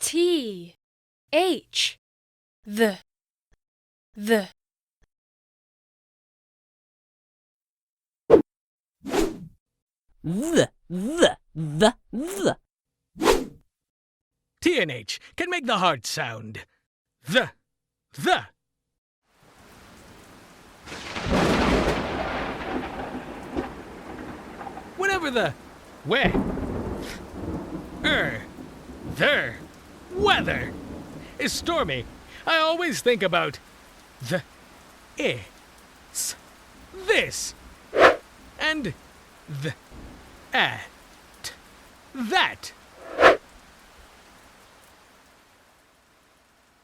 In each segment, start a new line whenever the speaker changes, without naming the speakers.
T H the
The.
T and H can make the hard sound. The. Whenever the their weather is stormy, I always think about the this, and the that.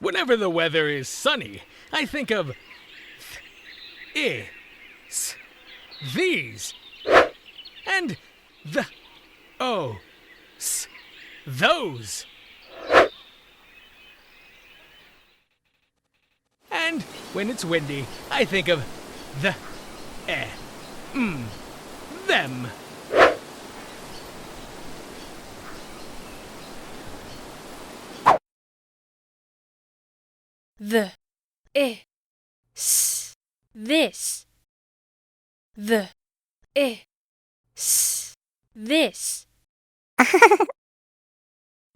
Whenever the weather is sunny, I think of these, and the those. And when it's windy, I think of the them.
the this the this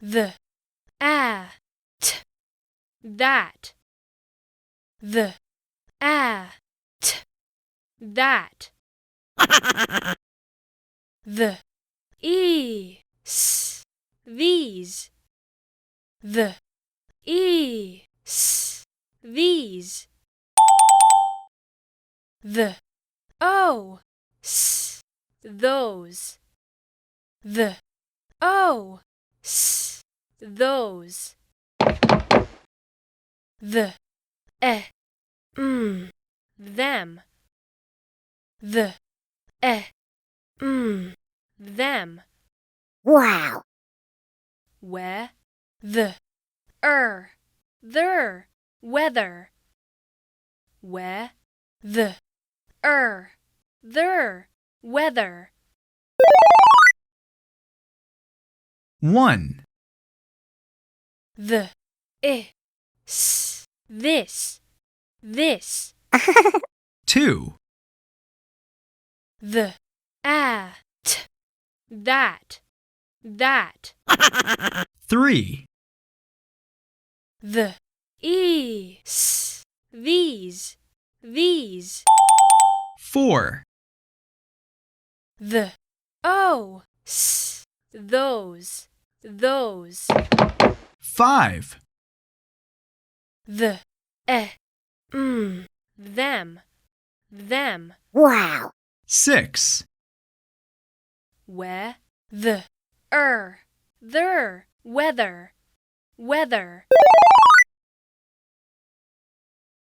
the that the that the these the these the those the those the them the them.
Wow.
Where the their weather. Where the their weather.
1.
The this
2.
the that
3.
the these
4.
the those
5.
the them
Wow.
6.
where the their weather